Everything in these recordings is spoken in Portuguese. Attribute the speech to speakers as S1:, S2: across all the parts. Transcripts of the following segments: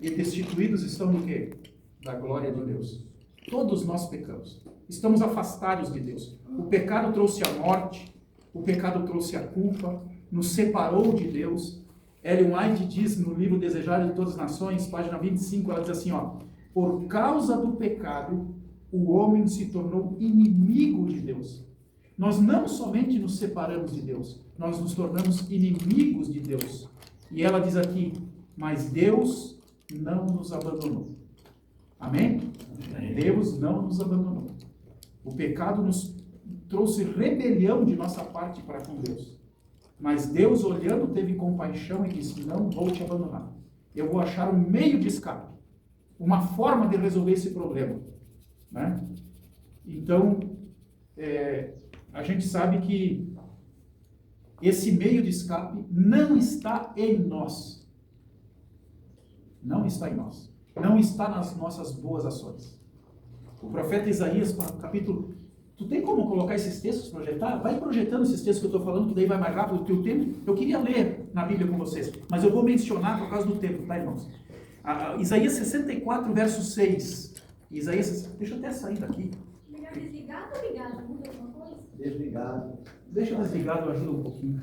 S1: e destituídos estão do quê? Da glória de Deus. Todos nós pecamos. Estamos afastados de Deus. O pecado trouxe a morte, o pecado trouxe a culpa, nos separou de Deus. Ellen White diz no livro Desejado de Todas as Nações, página 25, ela diz assim, por causa do pecado, o homem se tornou inimigo de Deus. Nós não somente nos separamos de Deus, nós nos tornamos inimigos de Deus. E ela diz aqui, mas Deus não nos abandonou. Amém? Deus não nos abandonou. O pecado nos trouxe rebelião de nossa parte para com Deus. Mas Deus, olhando, teve compaixão e disse, não vou te abandonar. Eu vou achar um meio de escape. Uma forma de resolver esse problema. Né? Então, a gente sabe que esse meio de escape não está em nós. Não está em nós. Não está nas nossas boas ações. O profeta Isaías, capítulo... Tu tem como colocar esses textos, projetar? Vai projetando esses textos que eu estou falando, que daí vai mais rápido do que o tempo. Eu queria ler na Bíblia com vocês, mas eu vou mencionar por causa do tempo, tá, irmãos? Isaías 64, verso 6. Isaías... Deixa eu até sair daqui.
S2: Melhor desligado ou ligado? Muda alguma coisa?
S3: Desligado.
S1: Deixa desligado, ajuda um pouquinho.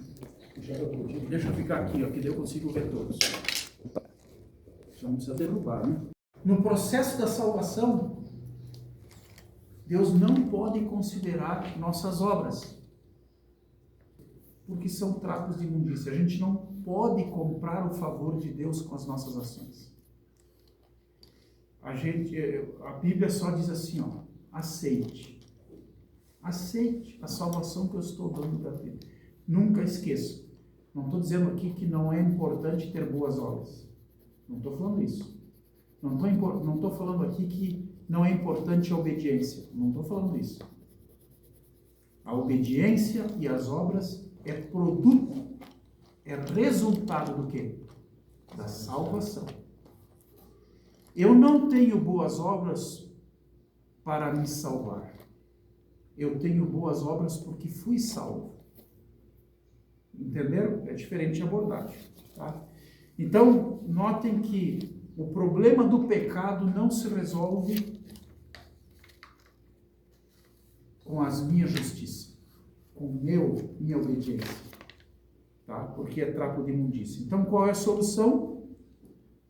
S1: Deixa eu ficar aqui, que daí eu consigo ver todos. Só não precisa derrubar, né? No processo da salvação, Deus não pode considerar nossas obras, porque são trapos de imundícia. A gente não pode comprar o favor de Deus com as nossas ações. A Bíblia só diz assim, aceite. Aceite a salvação que eu estou dando para ti. Nunca esqueça. Não estou dizendo aqui que não é importante ter boas obras. Não estou falando isso. Não estou falando aqui que não é importante a obediência. Não estou falando isso. A obediência e as obras é produto, é resultado do quê? Da salvação. Eu não tenho boas obras para me salvar. Eu tenho boas obras porque fui salvo. Entenderam? É diferente a abordagem. Tá? Então, notem que o problema do pecado não se resolve com as minhas justiças, com minha obediência, tá? Porque é trapo de imundícia. Então, qual é a solução?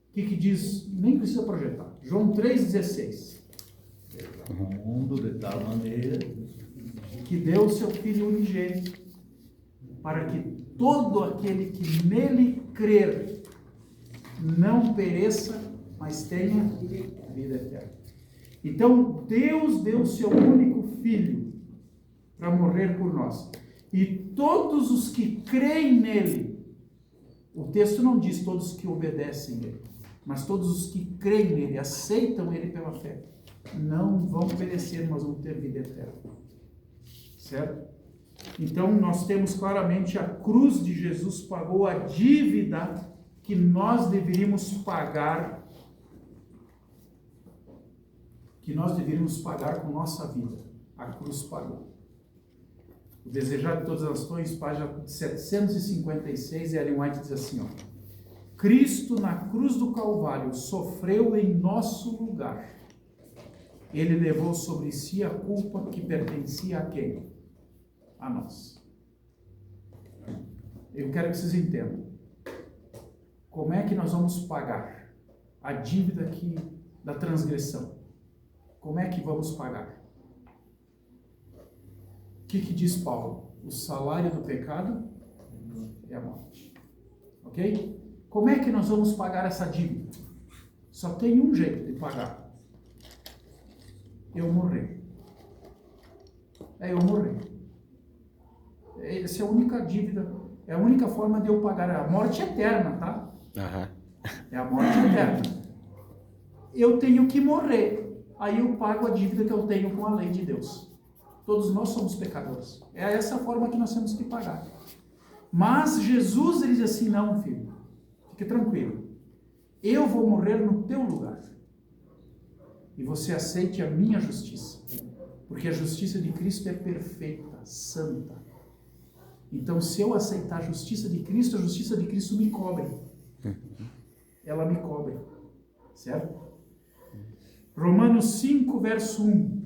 S1: O que diz? Nem precisa projetar. João 3,16.
S3: O mundo de tal maneira
S1: que deu o seu Filho unigênito, para que todo aquele que nele crer não pereça, mas tenha vida eterna. Então, Deus deu o seu único Filho para morrer por nós. E todos os que creem nele, o texto não diz todos que obedecem nele, mas todos os que creem nele, aceitam ele pela fé, não vão perecer, mas vão ter vida eterna. Certo? Então, nós temos claramente a cruz de Jesus pagou a dívida que nós deveríamos pagar, com nossa vida. A cruz pagou. O Desejado de Todas as Nações, página 756, e Ellen White diz assim, Cristo na cruz do Calvário sofreu em nosso lugar. Ele levou sobre si a culpa que pertencia a quem? A nós. Eu quero que vocês entendam. Como é que nós vamos pagar a dívida da transgressão? Como é que vamos pagar? O que diz Paulo? O salário do pecado é a morte. Ok? Como é que nós vamos pagar essa dívida? Só tem um jeito de pagar. Eu morrer. Eu morrer. Essa é a única dívida, é a única forma de eu pagar. A morte eterna, tá? É a morte eterna. Eu tenho que morrer. Aí eu pago a dívida que eu tenho com a lei de Deus. Todos nós somos pecadores. É essa forma que nós temos que pagar. Mas Jesus, ele diz assim, não, filho, fique tranquilo. Eu vou morrer no teu lugar. E você aceite a minha justiça. Porque a justiça de Cristo é perfeita, santa. Então, se eu aceitar a justiça de Cristo me cobre. ela me cobre, certo? Romanos 5, verso 1.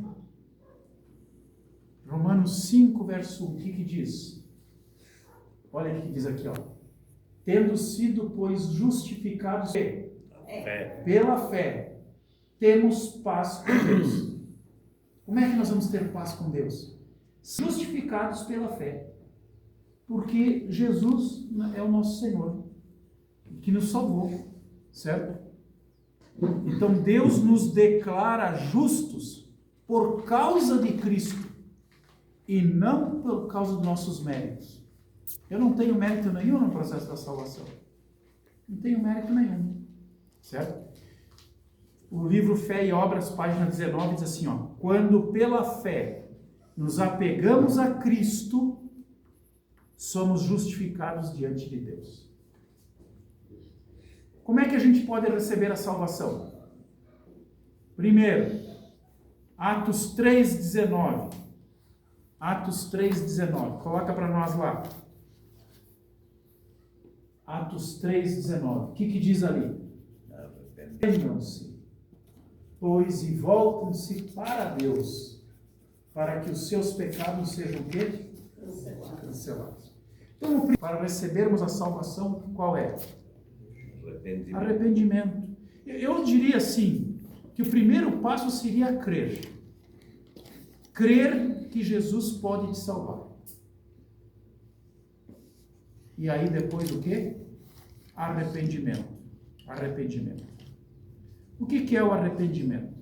S1: Romanos 5, verso 1, o que diz? Olha o que diz aqui, ó. Tendo sido, pois, justificados pela fé, temos paz com Deus. Como é que nós vamos ter paz com Deus? Justificados pela fé. Porque Jesus é o nosso Senhor, que nos salvou, certo? Então Deus nos declara justos por causa de Cristo e não por causa dos nossos méritos. Eu não tenho mérito nenhum no processo da salvação. Não tenho mérito nenhum, certo? O livro Fé e Obras, página 19, diz assim, ó: quando pela fé nos apegamos a Cristo, somos justificados diante de Deus. Como é que a gente pode receber a salvação? Primeiro, Atos 3,19. Atos 3,19. Coloca para nós lá. Atos 3,19. O que diz ali? Arrependam-se, pois, e voltam-se para Deus, para que os seus pecados sejam o quê? Cancelados. Então, para recebermos a salvação, qual é? Arrependimento. Eu diria assim, que o primeiro passo seria crer. Crer que Jesus pode te salvar. E aí depois o quê? Arrependimento. Arrependimento. O que é o arrependimento?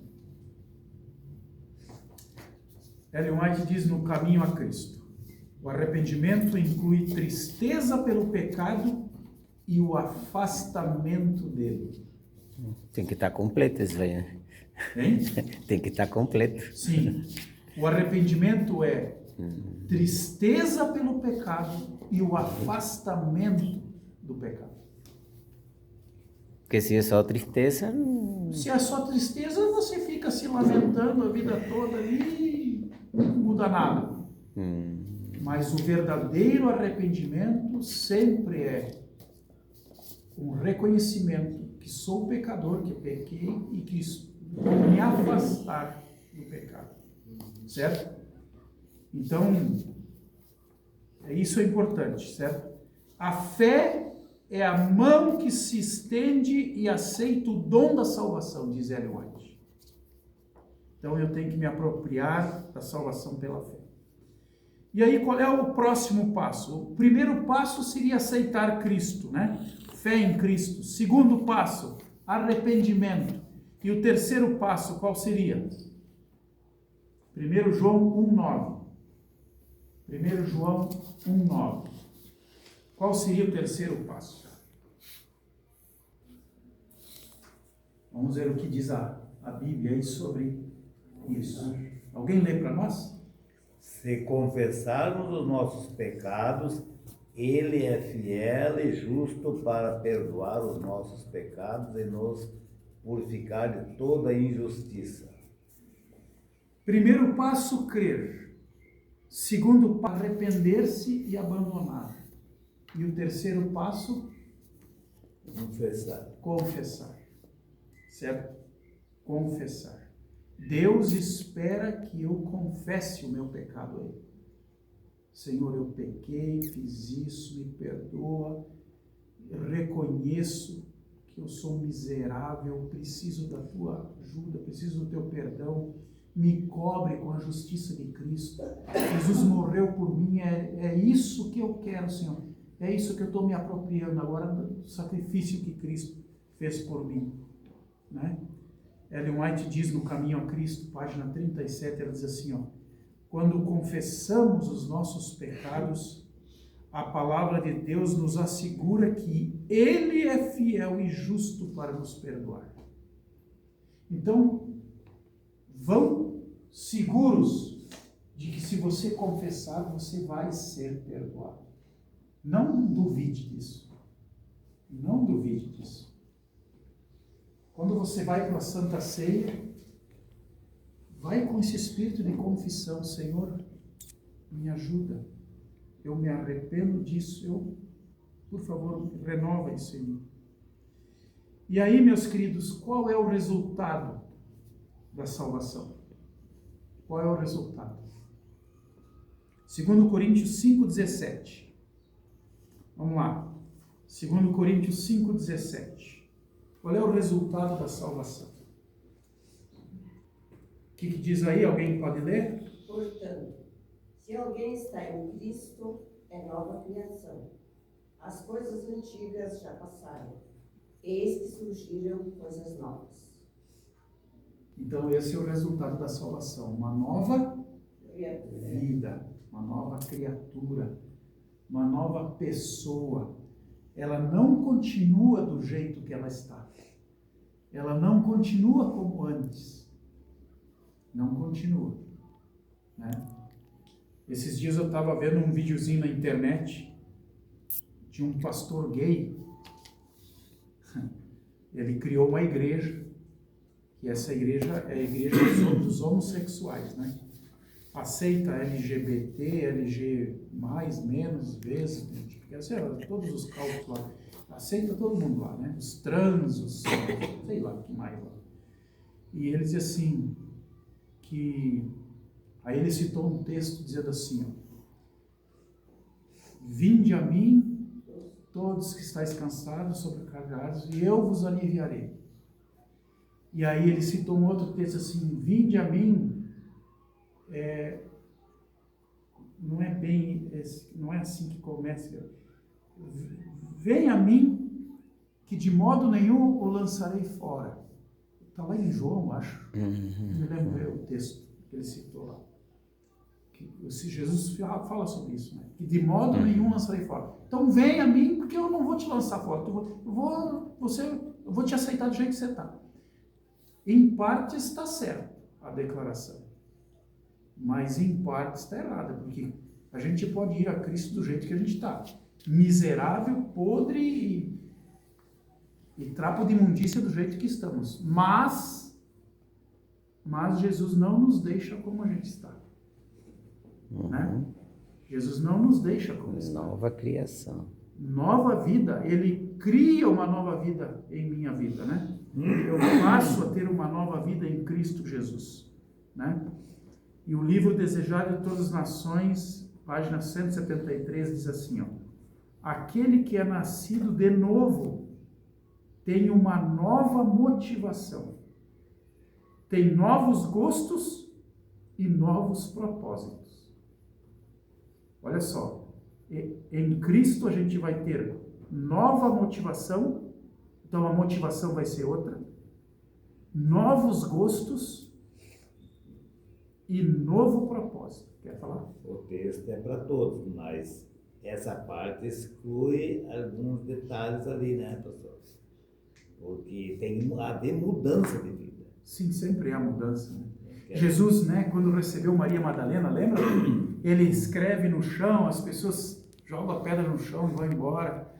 S1: Ellen White diz no Caminho a Cristo: o arrependimento inclui tristeza pelo pecado e o afastamento dele.
S4: Tem que estar completo isso aí, né?
S1: Hein?
S4: Tem que estar completo.
S1: Sim. O arrependimento é tristeza pelo pecado e o afastamento do pecado.
S4: Porque se é só tristeza...
S1: Se é só tristeza, você fica se lamentando a vida toda ali e não muda nada. Mas o verdadeiro arrependimento sempre é um reconhecimento que sou pecador, que pequei e que vou me afastar do pecado. Certo? Então, isso é importante, certo? A fé é a mão que se estende e aceita o dom da salvação, diz Ellen White. Então eu tenho que me apropriar da salvação pela fé. E aí qual é o próximo passo? O primeiro passo seria aceitar Cristo, né? Fé em Cristo. Segundo passo, arrependimento. E o terceiro passo, qual seria? 1 João 1,9. 1 João 1,9. Qual seria o terceiro passo? Vamos ver o que diz a Bíblia aí sobre isso. Alguém lê para nós?
S3: Se confessarmos os nossos pecados, Ele é fiel e justo para perdoar os nossos pecados e nos purificar de toda injustiça.
S1: Primeiro passo, crer. Segundo passo, arrepender-se e abandonar. E o terceiro passo, confessar. Certo? Confessar. Deus espera que eu confesse o meu pecado a Ele. Senhor, eu pequei, fiz isso, me perdoa. Eu reconheço que eu sou miserável, preciso da Tua ajuda, preciso do Teu perdão. Me cobre com a justiça de Cristo. Jesus morreu por mim, é isso que eu quero, Senhor. É isso que eu estou me apropriando agora do sacrifício que Cristo fez por mim. Né? Ellen White diz no Caminho a Cristo, página 37, ela diz assim, ó: quando confessamos os nossos pecados, a palavra de Deus nos assegura que Ele é fiel e justo para nos perdoar. Então, vão seguros de que se você confessar, você vai ser perdoado. Não duvide disso. Não duvide disso. Quando você vai para a Santa Ceia, vai com esse espírito de confissão: Senhor, me ajuda. Eu me arrependo disso. Por favor, renova isso, Senhor. E aí, meus queridos, qual é o resultado da salvação? Qual é o resultado? 2 Coríntios 5,17. Vamos lá. 2 Coríntios 5,17. Qual é o resultado da salvação? O que diz aí? Alguém pode ler?
S5: Portanto, se alguém está em Cristo, é nova criação. As coisas antigas já passaram, eis que surgiram coisas novas.
S1: Então esse é o resultado da salvação. Uma nova vida, uma nova criatura, uma nova pessoa. Ela não continua do jeito que ela está. Ela não continua como antes. Não continua. Né? Esses dias eu estava vendo um videozinho na internet de um pastor gay. Ele criou uma igreja, e essa igreja é a igreja dos homossexuais, né? Aceita LGBT, LG mais, menos, vezes, todos os cálculos lá. Aceita todo mundo lá, né? Os trans, os sei lá o que mais lá. E ele diz assim, que... Aí ele citou um texto dizendo assim, ó, vinde a mim, todos que estáis cansados, sobrecarregados, e eu vos aliviarei. E aí ele citou um outro texto assim, vinde a mim, não é assim que começa, vem a mim, que de modo nenhum o lançarei fora. Está lá em João, acho, não me lembro o texto que ele citou lá. Se Jesus fala sobre isso, né? Que de modo nenhum lançarei fora. Então vem a mim, porque eu não vou te lançar fora. Eu vou te aceitar do jeito que você está. Em parte está certo a declaração, mas em parte está errada, porque a gente pode ir a Cristo do jeito que a gente está. Miserável, podre e trapo de imundícia do jeito que estamos. Mas Jesus não nos deixa como a gente está. Né? Jesus não nos deixa como está.
S4: Nova criação.
S1: Nova vida, Ele cria uma nova vida em minha vida, né? Eu passo a ter uma nova vida em Cristo Jesus, né? E o livro Desejado de Todas as Nações, página 173, diz assim, ó, aquele que é nascido de novo tem uma nova motivação, tem novos gostos e novos propósitos. Olha só, em Cristo a gente vai ter nova motivação, então a motivação vai ser outra, novos gostos e novo propósito. Quer falar?
S3: O texto é para todos, mas essa parte exclui alguns detalhes ali, né, pastor? Porque tem a de mudança de vida.
S1: Sim, sempre há mudança, né? Jesus, né, quando recebeu Maria Madalena, lembra? Ele escreve no chão, as pessoas jogam a pedra no chão e vão embora.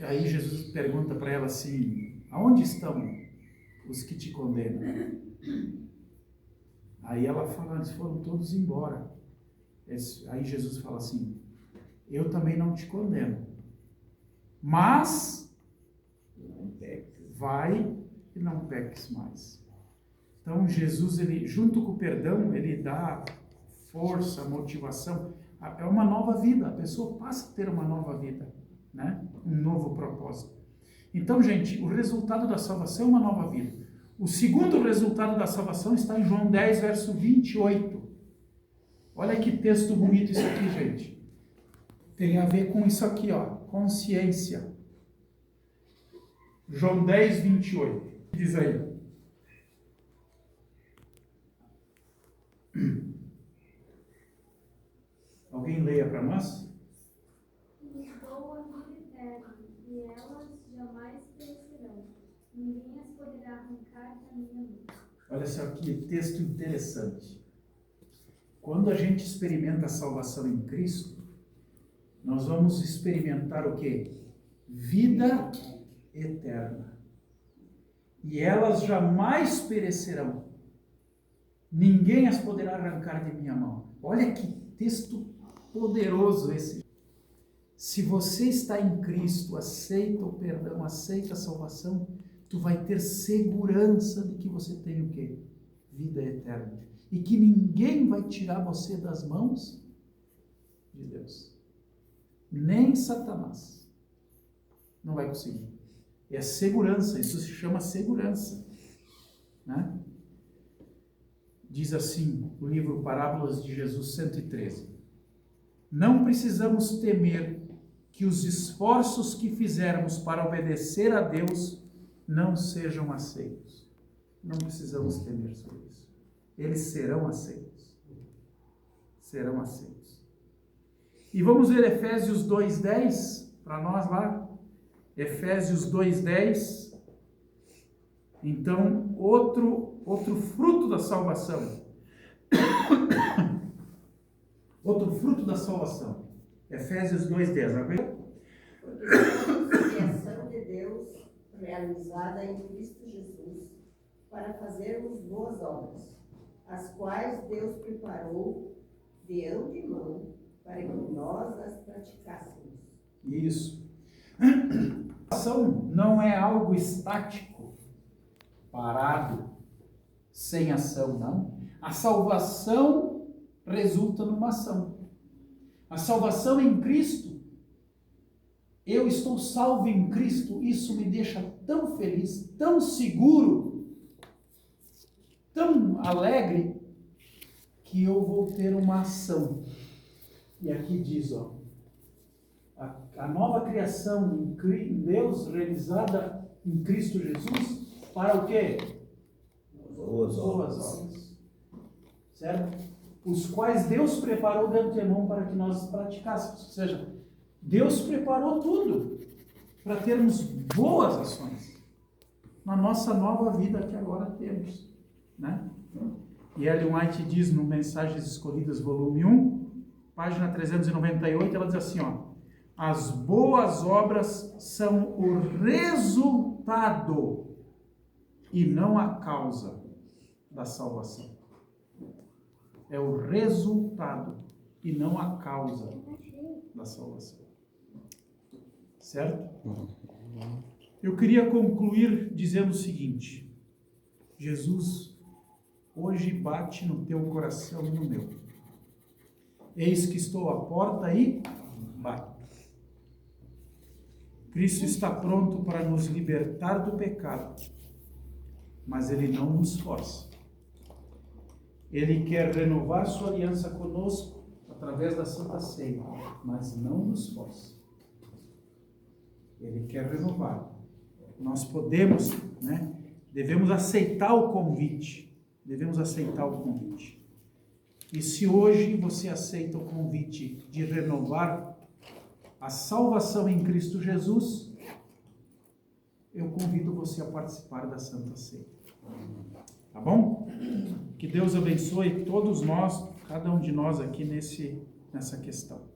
S1: Aí Jesus pergunta para ela assim, aonde estão os que te condenam? Aí ela fala, eles foram todos embora. Aí Jesus fala assim, eu também não te condeno, mas vai e não peques mais. Então Jesus, ele, junto com o perdão, ele dá força, motivação, é uma nova vida, a pessoa passa a ter uma nova vida, né? Um novo propósito. Então, gente, o resultado da salvação é uma nova vida. O segundo resultado da salvação está em João 10, verso 28. Olha que texto bonito isso aqui, gente. Tem a ver com isso aqui, ó, consciência. João 10, 28. Diz aí. Alguém leia para nós?
S2: Nos dou a vida eterna, e elas jamais perecerão. Ninguém as poderá arrancar da minha mão.
S1: Olha só que texto interessante. Quando a gente experimenta a salvação em Cristo, nós vamos experimentar o quê? Vida eterna. E elas jamais perecerão. Ninguém as poderá arrancar de minha mão. Olha que texto poderoso esse. Se você está em Cristo, aceita o perdão, aceita a salvação, tu vai ter segurança de que você tem o quê? Vida eterna. E que ninguém vai tirar você das mãos de Deus. Nem Satanás. Não vai conseguir. É segurança, isso se chama segurança. Né? Diz assim o livro Parábolas de Jesus 113. Não precisamos temer que os esforços que fizermos para obedecer a Deus não sejam aceitos. Não precisamos temer sobre isso. Eles serão aceitos. Serão aceitos. E vamos ver Efésios 2:10 para nós lá. Efésios 2:10. Então, outro fruto da salvação. Outro fruto da salvação. Efésios 2:10.
S5: Porque somos criação de Deus realizada em Cristo Jesus para fazermos boas obras, as quais Deus preparou de antemão para que nós as praticássemos.
S1: Isso. A salvação não é algo estático, parado, sem ação, não. A salvação resulta numa ação. A salvação em Cristo, eu estou salvo em Cristo, isso me deixa tão feliz, tão seguro, tão alegre, que eu vou ter uma ação. E aqui diz, ó, a nova criação em Deus, realizada em Cristo Jesus, para o quê?
S3: Boas obras.
S1: Obras. Certo? Os quais Deus preparou de antemão para que nós praticássemos. Ou seja, Deus preparou tudo para termos boas ações na nossa nova vida que agora temos. Né? E Ellen White diz no Mensagens Escolhidas, volume 1, página 398, ela diz assim, ó, as boas obras são o resultado e não a causa da salvação. É o resultado e não a causa da salvação. Certo? Eu queria concluir dizendo o seguinte: Jesus hoje bate no teu coração e no meu. Eis que estou à porta e bato. Cristo está pronto para nos libertar do pecado, mas Ele não nos força. Ele quer renovar sua aliança conosco através da Santa Ceia, mas não nos força. Ele quer renovar. Nós podemos, né? Devemos aceitar o convite. Devemos aceitar o convite. E se hoje você aceita o convite de renovar a salvação em Cristo Jesus, eu convido você a participar da Santa Ceia. Tá bom? Que Deus abençoe todos nós, cada um de nós aqui nessa questão.